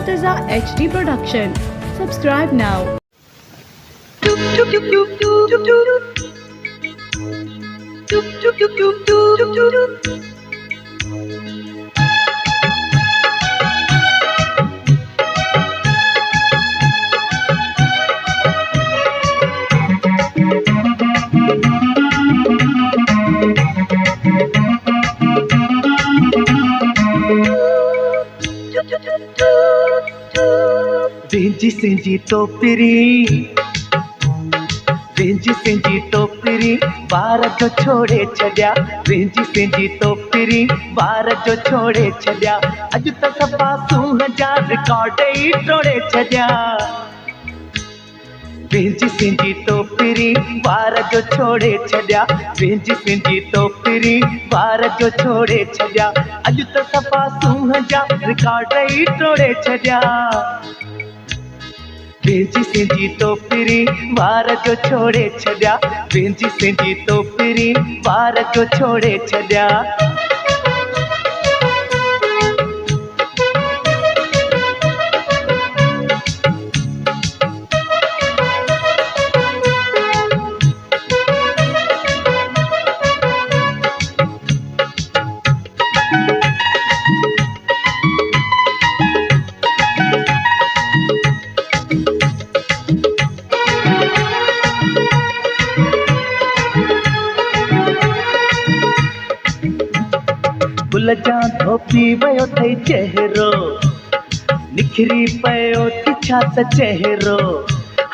Murtaza HD Production. Subscribe now. Venzy सेंजी तोपिरी बार जो छोड़े छॾिया वेंजी सेंजी तोपिरी बार जो छोड़े छॾिया अॼु त सफ़ा सूंह जा रिकॉर्ड ई टोड़े छॾिया वेंजी सेंजी तोपिरी बार जो छोड़े छॾिया वेंजी सेंजी तोपिरी बार जो छोड़े छॾिया अॼु त सफ़ा सूंह जा रिकॉर्ड ई टोड़े छॾिया वेंजी सेंजी तोपिरी बार जो छोड़े छॾिया वेंजी सेंजी तोपिरी बार जो छोड़े छॾिया गुल जा धोपी वयो थई चेहरो निखरी पयो थी छा त चेहरो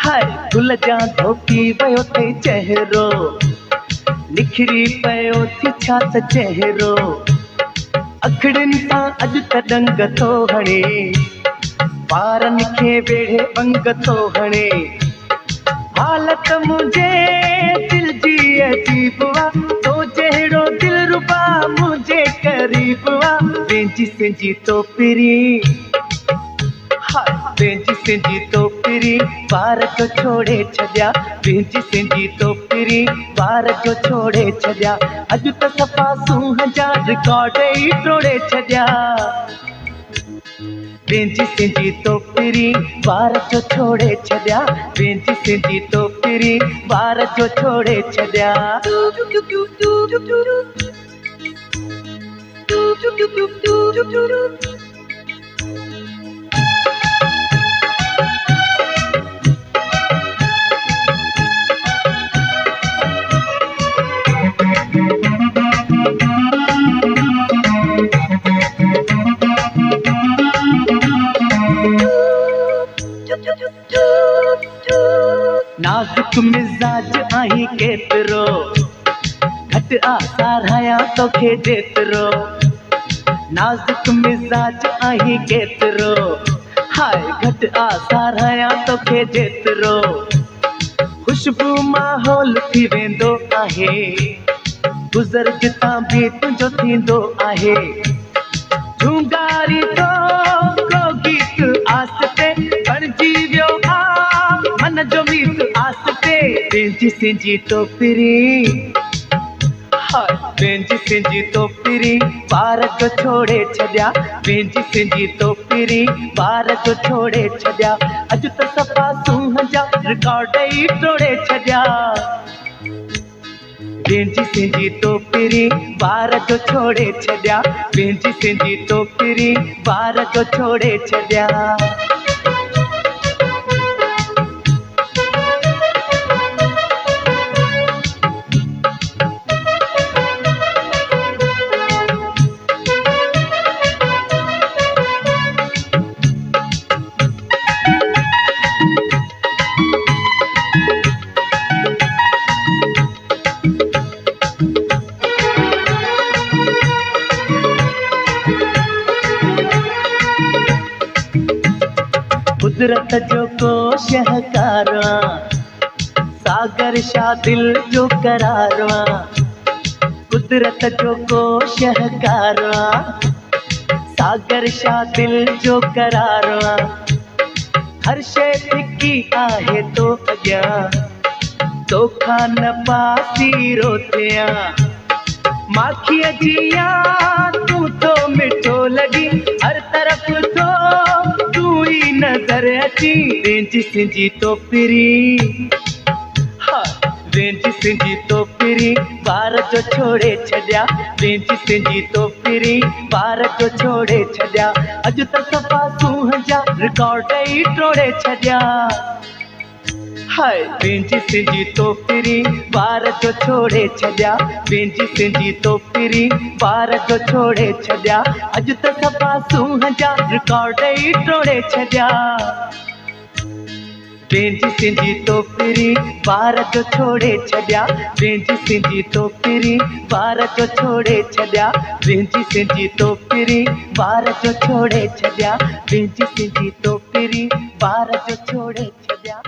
हाय गुल जा धोपी वयो थई चेहरो निखरी पयो थी छा त चेहरो अखड़िन सां अॼु त डंग थो हणे ॿारनि खे वेढ़े अंग थो हणे हालत मुंहिंजे दिल जी अजीब वा तो जहिड़ो दिलरुबा मुंहिंजे क़रीब वा वेंजी सेंजी तोपिरी हाय वेंजी सेंजी तोपिरी बार जो छोड़े छॾिया वेंजी सेंजी तोपिरी बार जो छोड़े छॾिया अॼु त सफ़ा सूंह जा रिकॉर्ड ई टोड़े छॾिया वेंजी सेंजी तोपिरी बार जो छोड़े छॾिया वेंजी सेंजी तोपिरी बार जो छोड़े छॾिया नाज़ुक मिजाज आहीं केतिरो घटि आसार हया तोखे जेतिरो नाज़ुक मिजाज आहीं केतिरो हाय घटि आसार हया तोखे जेतिरो खुशबू माहौल थी वेंदो आहे गुज़र जितां बि तुंहिंजो थींदो आहे झूंगारी थो को गीत आस्ते बणिजी वियो मन जो मीत आस्ते वेंजी सेंजी तोपिरी हाय वेंजी सेंजी तोपिरी बार जो छोड़े छॾिया वेंजी सेंजी तोपिरी बार जो छोड़े छॾिया अॼु त सफ़ा सूंह जा रिकॉर्ड ई टोड़े छॾिया वेंजी सेंजी तोपिरी बार जो छोड़े छॾिया वेंजी सेंजी तोपिरी बार जो छोड़े छॾिया कुदरत जो को शहकारवा सागर शाह दिल जो करारवा कुदरत जो को शहकारवा सागर शाह दिल जो करारवा हर शइ फिकी आहे तो अॻियां तोखां न पासीरो थियां माखीअ जिया तूं तो मिठो लॻी हर तरफ़ तो तूं अची रेंज सिंजी तो पिरी हाँ रेंज सिंजी तो पिरी बार जो छोड़े छॾिया रेंज सिंजी तो पिरी बार जो छोड़े छॾिया अॼु त सफ़ा सूंहं जा रिकॉर्ड ई टोड़े छॾिया हाय रेंज सिंजी तो पिरी बार जो छोड़े छॾिया रेंज सिंजी तो पिरी बार जो छोड़े छॾिया अॼु त सफ़ा सूंहं जा रिकॉर्ड ई टोड़े छॾिया रेंज सिंजी तो पिरी बार जो छोड़े छॾिया रेंज सिंजी तो पिरी बार जो छोड़े छॾिया रेंज सिंजी तो पिरी बार जो छोड़े छॾिया रेंज सिंजी तो पिरी बार जो छोड़े छॾिया।